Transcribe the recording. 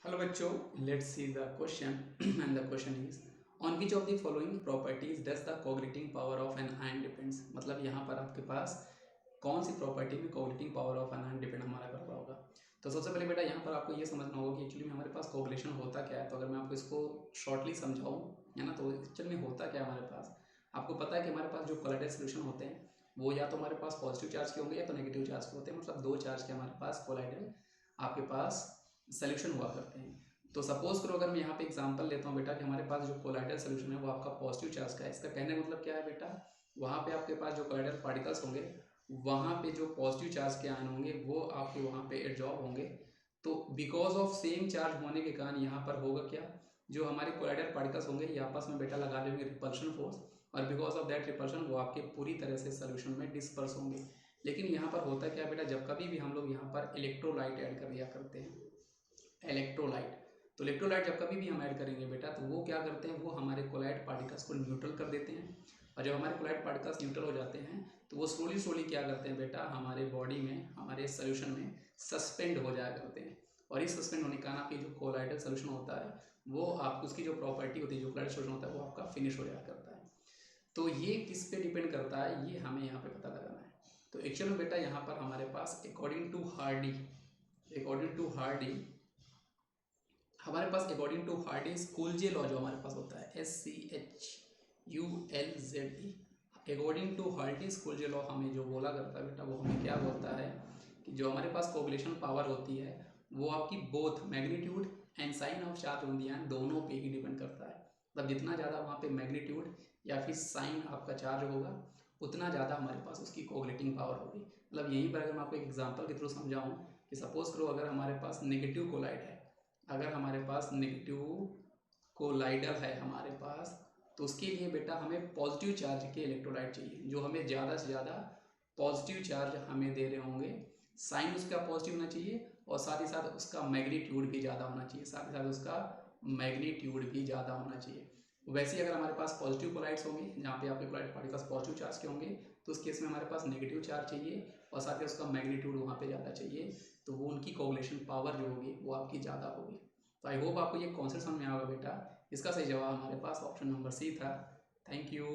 Hello बच्चों, let's see the question and the question is on which of the following properties does the coordinating power of an ion depends. मतलब यहाँ पर आपके पास कौन सी प्रॉपर्टी में coordinating power of an ion depend हमारा कर रहा होगा। तो सबसे पहले बेटा यहाँ पर आपको ये समझना होगा कि एक्चुअली में हमारे पास कोऑर्डिनेशन होता क्या है। तो अगर मैं आपको इसको शॉर्टली समझाऊँ है ना, तो एक्चुअली में होता क्या है हमारे पास। आपको पता है कि हमारे पास जो कोलाइडल सोल्यूशन होते हैं वो या तो हमारे पास पॉजिटिव चार्ज के होंगे या तो नेगेटिव चार्ज के होते हैं। मतलब दो चार्ज के हमारे पास कोलाइडल आपके पास सोल्यूशन हुआ करते हैं। तो सपोज करो अगर मैं यहाँ पे एग्जांपल लेता हूँ बेटा कि हमारे पास जो कोलाइडल सोल्यूशन है वो आपका पॉजिटिव चार्ज का है। इसका कहने का मतलब क्या है बेटा, वहाँ पे आपके पास जो कोलाइडल पार्टिकल्स होंगे वहाँ पे जो पॉजिटिव चार्ज के आयन होंगे वो आपके वहाँ पे एब्जॉर्ब होंगे। तो बिकॉज ऑफ सेम चार्ज होने के कारण यहाँ पर होगा क्या, जो हमारे कोलाइडल पार्टिकल्स होंगे ये आपस में बेटा लगा लेंगे रिपल्शन फोर्स, और बिकॉज ऑफ दैट रिपल्शन वो आपके पूरी तरह से सोल्यूशन में डिस्पर्स होंगे। लेकिन यहाँ पर होता क्या बेटा, जब कभी भी हम लोग यहाँ पर इलेक्ट्रोलाइट ऐड कर दिया करते हैं, इलेक्ट्रोलाइट, तो इलेक्ट्रोलाइट जब कभी भी हम ऐड करेंगे बेटा तो वो क्या करते हैं, वो हमारे कोलाइड पार्टिकल्स को न्यूट्रल कर देते हैं। और जब हमारे कोलाइड पार्टिकल्स न्यूट्रल हो जाते हैं तो वो स्लोली स्लोली क्या करते हैं बेटा, हमारे बॉडी में हमारे सोल्यूशन में सस्पेंड हो जाया करते हैं। और इस सस्पेंड होने के कारण आपकी जो कोलाइडल सोल्यूशन होता है वो आप उसकी जो प्रॉपर्टी होती है, जो कोलाइडल सोल्यूशन होता है वो आपका फिनिश हो जाया करता है। तो ये किस पे डिपेंड करता है ये हमें यहाँ पे पता लगाना है। तो एक्चुअल में बेटा यहाँ पर हमारे पास according to Hardy Schulze law जो हमारे पास होता है SCHULZE, according to Hardy Schulze law हमें जो बोला करता है बेटा वो हमें क्या बोलता है कि जो हमारे पास कोऑर्डिनेशन पावर होती है वो आपकी both magnitude and sign of charge on the ion दोनों पे ही डिपेंड करता है। मतलब जितना ज़्यादा वहाँ पे मैग्नीट्यूड या फिर साइन आपका चार्ज होगा उतना ज़्यादा हमारे पास उसकी कोऑर्डिनेटिंग पावर होगी। मतलब यहीं पर अगर मैं आपको एक एग्जांपल के थ्रू समझाऊँ कि सपोज करो अगर हमारे पास नेगेटिव कोलाइड है, अगर हमारे पास नेगेटिव कोलाइडल है हमारे पास, तो उसके लिए बेटा हमें पॉजिटिव चार्ज के इलेक्ट्रोलाइट चाहिए जो हमें ज़्यादा से ज़्यादा पॉजिटिव चार्ज हमें दे रहे होंगे। साइन उसका पॉजिटिव होना चाहिए और साथ ही साथ उसका मैग्नीट्यूड भी ज़्यादा होना चाहिए, साथ ही साथ उसका मैग्नीट्यूड भी ज़्यादा होना चाहिए। वैसे ही अगर हमारे पास पॉजिटिव कोलाइड्स होंगे जहाँ पे आपके कोलाइड पार्टिकल्स पॉजिटिव चार्ज के होंगे तो उस केस में हमारे पास नेगेटिव चार्ज चाहिए और साथ ही उसका मैग्नीट्यूड वहाँ पे ज़्यादा चाहिए। तो वो उनकी कोऑर्डिनेशन पावर जो होगी वो आपकी ज़्यादा होगी। तो आई होप आपको ये कॉन्सेप्ट समझ में आएगा बेटा। इसका सही जवाब हमारे पास ऑप्शन नंबर सी था। Thank you.